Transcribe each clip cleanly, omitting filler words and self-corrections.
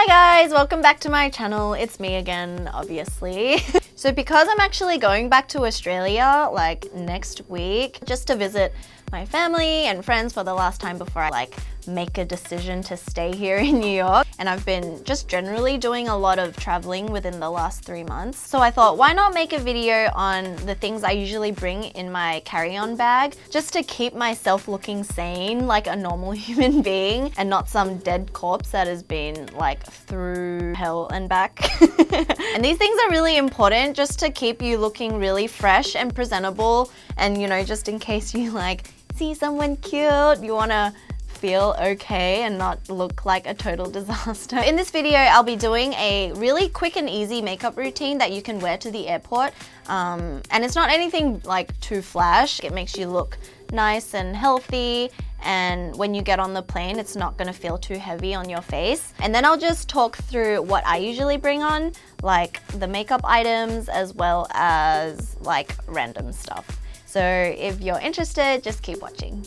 Hi guys, welcome back to my channel. It's me again, obviously. So because I'm actually going back to Australia like next week just to visit my family and friends for the last time before I make a decision to stay here in New York, and I've been just generally doing a lot of traveling within the last 3 months. So I thought, why not make a video on the things I usually bring in my carry-on bag just to keep myself looking sane like a normal human being and not some dead corpse that has been like through hell and back. And these things are really important just to keep you looking really fresh and presentable, and you know, just in case you like see someone cute, you want to feel okay and not look like a total disaster. In this video, I'll be doing a really quick and easy makeup routine that you can wear to the airport. And it's not anything like too flash. It makes you look nice and healthy, and when you get on the plane, it's not gonna feel too heavy on your face. And then I'll just talk through what I usually bring on, like the makeup items as well as like random stuff. So if you're interested, just keep watching.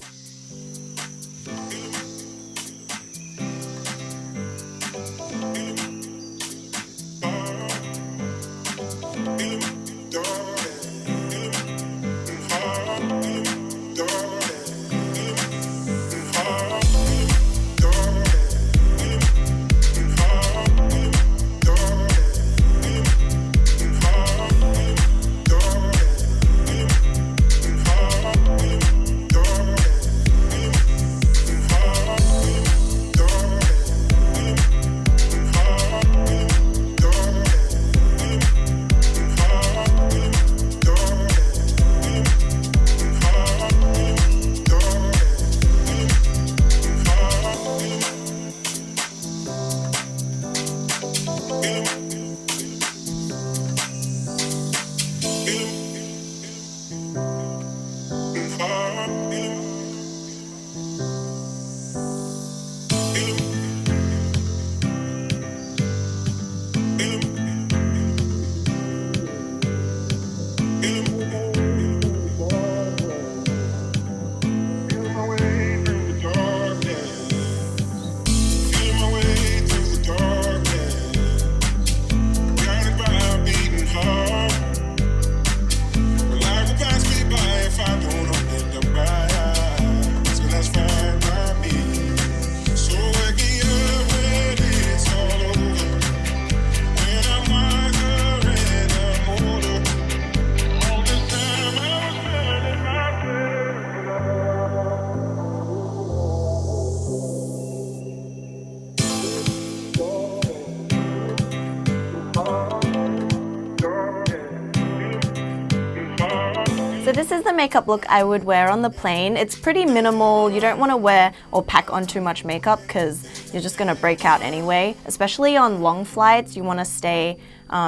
So this is the makeup look I would wear on the plane. It's pretty minimal. You don't want to wear or pack on too much makeup because you're just going to break out anyway. Especially on long flights, you want to stay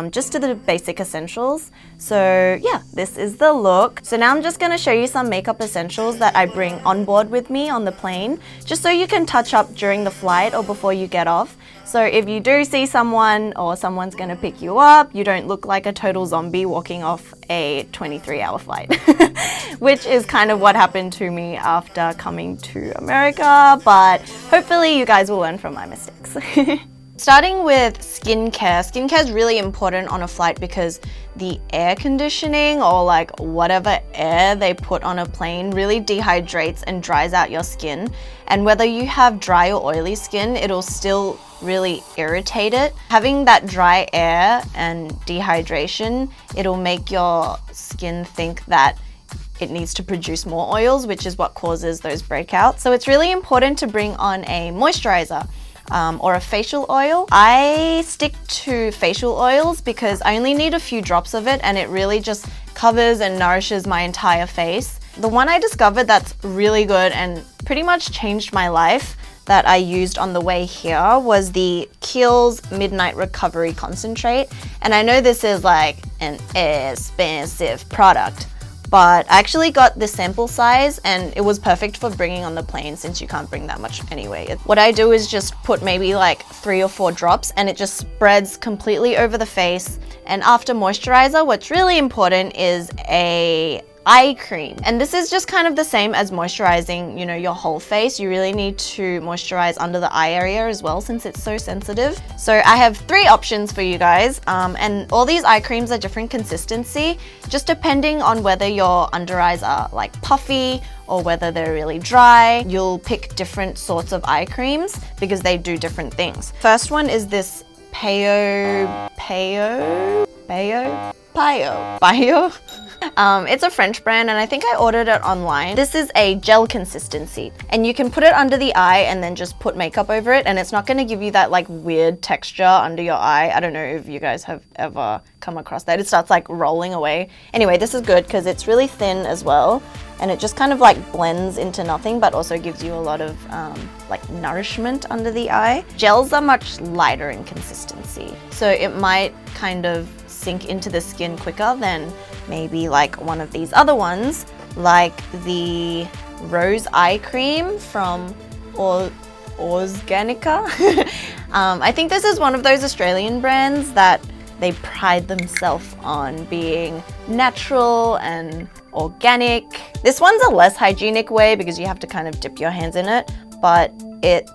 just to the basic essentials. So yeah, this is the look. So now I'm just going to show you some makeup essentials that I bring on board with me on the plane, just so you can touch up during the flight or before you get off. So if you do see someone or someone's going to pick you up, you don't look like a total zombie walking off a 23-hour flight, which is kind of what happened to me after coming to America, but hopefully you guys will learn from my mistakes. Starting with skincare. Skincare is really important on a flight because the air conditioning or like whatever air they put on a plane really dehydrates and dries out your skin. And whether you have dry or oily skin, it'll still really irritate it. Having that dry air and dehydration, it'll make your skin think that it needs to produce more oils, which is what causes those breakouts. So it's really important to bring on a moisturizer. Or a facial oil. I stick to facial oils because I only need a few drops of it and it really just covers and nourishes my entire face. The one I discovered that's really good and pretty much changed my life that I used on the way here was the Kheils Midnight Recovery Concentrate. And I know this is like an expensive product, but I actually got the sample size and it was perfect for bringing on the plane since you can't bring that much anyway. What I do is just put maybe like 3 or 4 drops and it just spreads completely over the face. And after moisturizer, what's really important is a eye cream. And this is just kind of the same as moisturizing, you know, your whole face. You really need to moisturize under the eye area as well since it's so sensitive. So I have 3 options for you guys, and all these eye creams are different consistency, just depending on whether your under eyes are like puffy or whether they're really dry. You'll pick different sorts of eye creams because they do different things. First one is this Payot. It's a French brand and I think I ordered it online. This is a gel consistency and you can put it under the eye and then just put makeup over it, and it's not going to give you that like weird texture under your eye. I don't know if you guys have ever come across that. It starts like rolling away. Anyway, this is good because it's really thin as well and it just kind of like blends into nothing but also gives you a lot of like nourishment under the eye. Gels are much lighter in consistency, so it might kind of sink into the skin quicker than maybe like one of these other ones, like the Rose Eye Cream from Ausganica. I think this is one of those Australian brands that they pride themselves on being natural and organic. This one's a less hygienic way because you have to kind of dip your hands in it, but it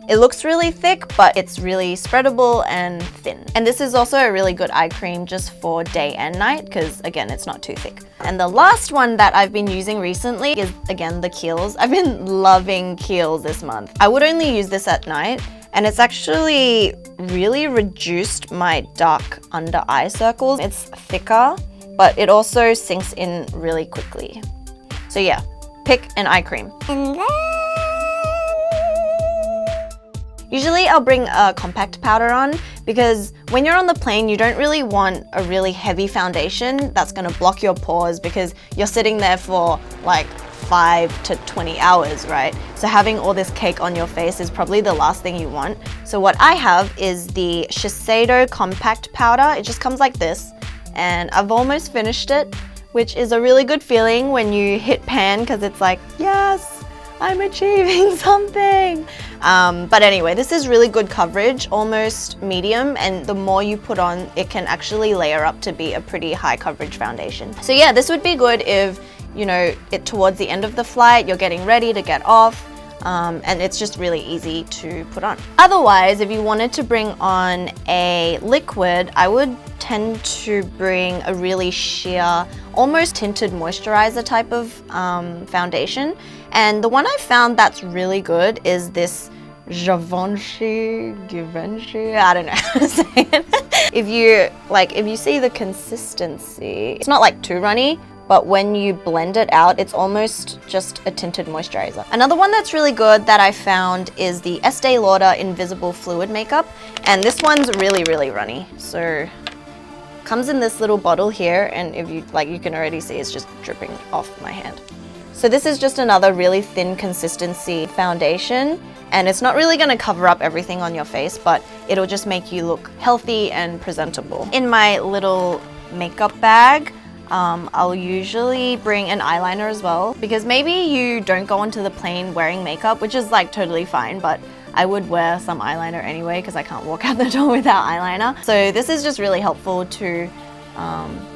looks really thick, but it's really spreadable and thin. And this is also a really good eye cream just for day and night because, again, it's not too thick. And the last one that I've been using recently is, again, the Kheils. I've been loving Kheils this month. I would only use this at night, and it's actually really reduced my dark under eye circles. It's thicker, but it also sinks in really quickly. So yeah, pick an eye cream. Usually I'll bring a compact powder on because when you're on the plane, you don't really want a really heavy foundation that's gonna block your pores because you're sitting there for like 5 to 20 hours, right? So having all this cake on your face is probably the last thing you want. So what I have is the Sheseido compact powder. It just comes like this, and I've almost finished it, which is a really good feeling when you hit pan because it's like, yes, I'm achieving something. But anyway, this is really good coverage, almost medium, and the more you put on, it can actually layer up to be a pretty high coverage foundation. So yeah, this would be good if, you know, towards the end of the flight, you're getting ready to get off, and it's just really easy to put on. Otherwise, if you wanted to bring on a liquid, I would tend to bring a really sheer, almost tinted moisturizer type of foundation. And the one I found that's really good is this Givenchy, I don't know how to say it. If you see the consistency, it's not like too runny, but when you blend it out, it's almost just a tinted moisturizer. Another one that's really good that I found is the Estee Lauder Invisible Fluid Makeup, and this one's really, really runny. So comes in this little bottle here, and if you can already see it's just dripping off my hand. So this is just another really thin consistency foundation, and it's not really gonna cover up everything on your face, but it'll just make you look healthy and presentable. In my little makeup bag, I'll usually bring an eyeliner as well, because maybe you don't go onto the plane wearing makeup, which is like totally fine, but I would wear some eyeliner anyway because I can't walk out the door without eyeliner. So this is just really helpful to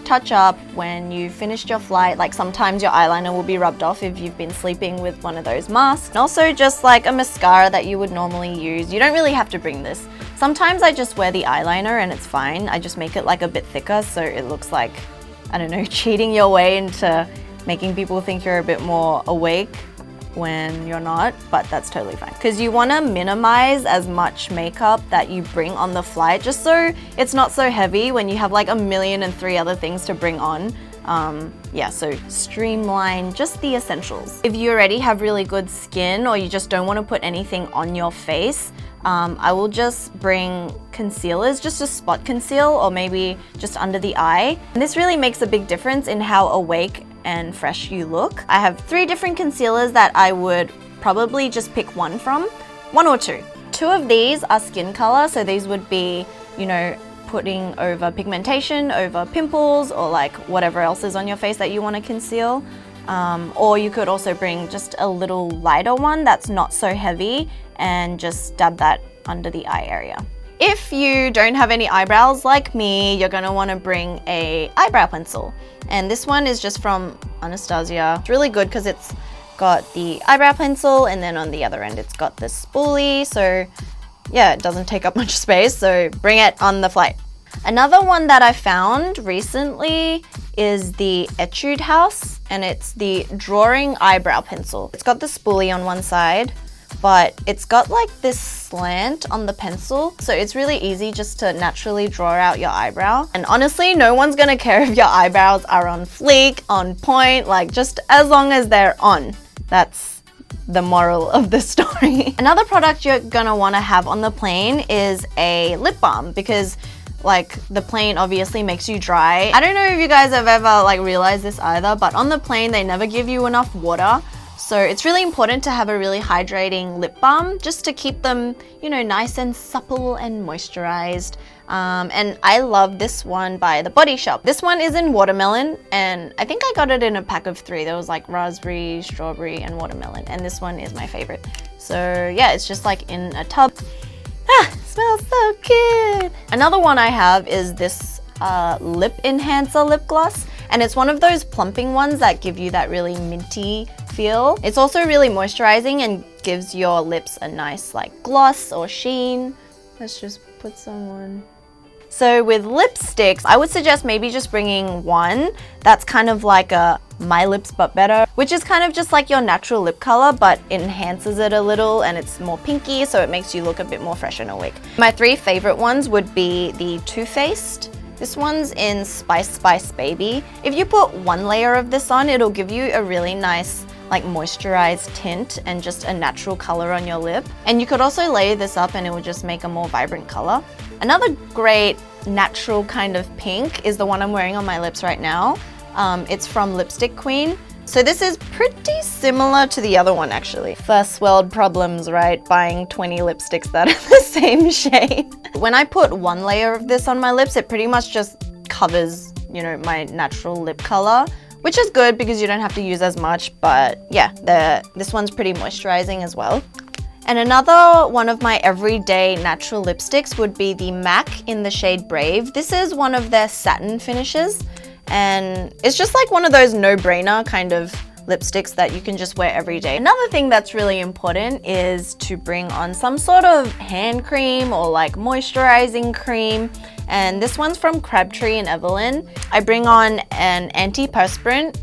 touch up when you finished your flight. Like sometimes your eyeliner will be rubbed off if you've been sleeping with one of those masks. And also just like a mascara that you would normally use. You don't really have to bring this. Sometimes I just wear the eyeliner and it's fine. I just make it like a bit thicker so it looks like, I don't know, cheating your way into making people think you're a bit more awake when you're not, but that's totally fine. Because you want to minimize as much makeup that you bring on the flight, just so it's not so heavy when you have like 1,000,003 other things to bring on. Yeah, so streamline just the essentials. If you already have really good skin or you just don't want to put anything on your face, I will just bring concealers just to spot conceal or maybe just under the eye. And this really makes a big difference in how awake and fresh you look. I have 3 different concealers that I would probably just pick one or two. 2 of these are skin color, so these would be, you know, putting over pigmentation, over pimples, or like whatever else is on your face that you want to conceal. Or you could also bring just a little lighter one that's not so heavy and just dab that under the eye area. If you don't have any eyebrows like me, you're gonna wanna bring a eyebrow pencil. And this one is just from Anastasia. It's really good because it's got the eyebrow pencil and then on the other end it's got this spoolie. So yeah, it doesn't take up much space, so bring it on the flight. Another one that I found recently is the Etude House, and it's the drawing eyebrow pencil. It's got the spoolie on one side, but it's got like this slant on the pencil, so it's really easy just to naturally draw out your eyebrow. And honestly, no one's gonna care if your eyebrows are on fleek, on point, like just as long as they're on. That's the moral of the story. Another product you're gonna wanna have on the plane is a lip balm, because like the plane obviously makes you dry. I don't know if you guys have ever like realized this either, but on the plane they never give you enough water. So it's really important to have a really hydrating lip balm just to keep them, you know, nice and supple and moisturized. And I love this one by The Body Shop. This one is in watermelon, and I think I got it in a pack of 3. There was like raspberry, strawberry, and watermelon, and this one is my favorite. So yeah, it's just like in a tub. Smells so good. Another one I have is this lip enhancer lip gloss, and it's one of those plumping ones that give you that really minty feel. It's also really moisturizing and gives your lips a nice like gloss or sheen. Let's just put some on. So with lipsticks, I would suggest maybe just bringing one that's kind of like a My Lips But Better, which is kind of just like your natural lip color, but it enhances it a little and it's more pinky, so it makes you look a bit more fresh and awake. My 3 favorite ones would be the Too Faced. This one's in Spice Spice Baby. If you put 1 layer of this on, it'll give you a really nice like moisturized tint and just a natural color on your lip. And you could also layer this up and it will just make a more vibrant color. Another great natural kind of pink is the one I'm wearing on my lips right now. It's from Lipstick Queen. So this is pretty similar to the other one actually. First world problems, right? Buying 20 lipsticks that are the same shade. When I put 1 layer of this on my lips, it pretty much just covers, you know, my natural lip color, which is good because you don't have to use as much, but yeah, this one's pretty moisturizing as well. And another one of my everyday natural lipsticks would be the MAC in the shade Brave. This is one of their satin finishes, and it's just like one of those no-brainer kind of lipsticks that you can just wear every day. Another thing that's really important is to bring on some sort of hand cream or like moisturizing cream. And this one's from Crabtree and Evelyn. I bring on an antiperspirant,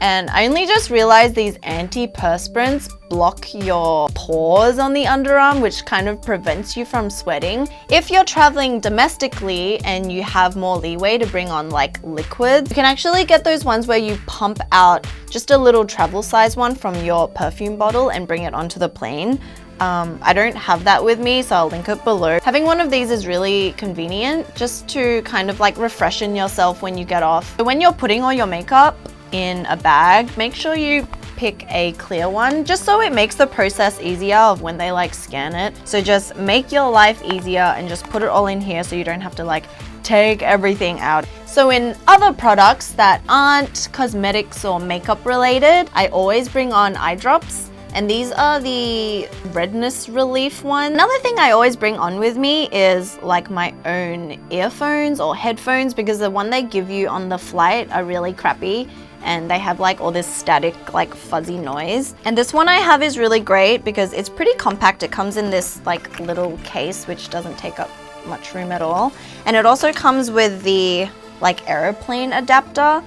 and I only just realized these antiperspirants block your pores on the underarm, which kind of prevents you from sweating. If you're traveling domestically and you have more leeway to bring on like liquids, you can actually get those ones where you pump out just a little travel size one from your perfume bottle and bring it onto the plane. I don't have that with me, so I'll link it below. Having one of these is really convenient just to kind of like refreshen yourself when you get off. So when you're putting all your makeup in a bag, make sure you pick a clear one just so it makes the process easier of when they like scan it. So just make your life easier and just put it all in here so you don't have to like take everything out. So in other products that aren't cosmetics or makeup related, I always bring on eye drops. And these are the redness relief one. Another thing I always bring on with me is like my own earphones or headphones, because the one they give you on the flight are really crappy and they have like all this static like fuzzy noise. And this one I have is really great because it's pretty compact. It comes in this like little case which doesn't take up much room at all. And it also comes with the like airplane adapter.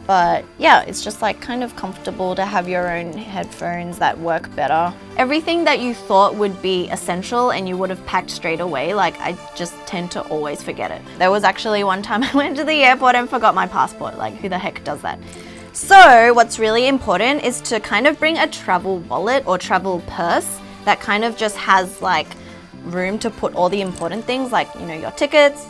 But yeah, it's just like kind of comfortable to have your own headphones that work better. Everything that you thought would be essential and you would have packed straight away, like I just tend to always forget it. There was actually one time I went to the airport and forgot my passport. Like who the heck does that? So what's really important is to kind of bring a travel wallet or travel purse that kind of just has like room to put all the important things, like, you know, your tickets,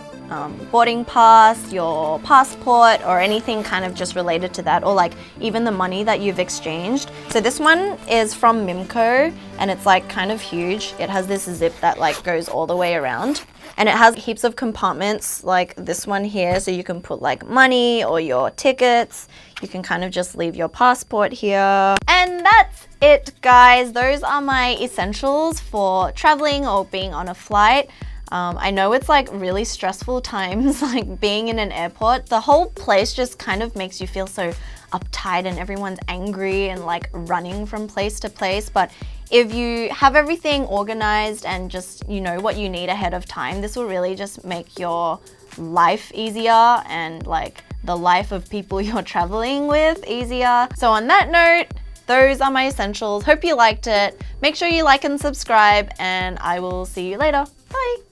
boarding pass, your passport, or anything kind of just related to that, or like even the money that you've exchanged. So this one is from Mimco and it's like kind of huge. It has this zip that like goes all the way around, and it has heaps of compartments like this one here, so you can put like money or your tickets. You can kind of just leave your passport here. And that's it, guys. Those are my essentials for traveling or being on a flight. I know it's like really stressful times, like being in an airport. The whole place just kind of makes you feel so uptight and everyone's angry and like running from place to place. But if you have everything organized and just you know what you need ahead of time, this will really just make your life easier and like the life of people you're traveling with easier. So on that note, those are my essentials. Hope you liked it. Make sure you like and subscribe, and I will see you later. Bye.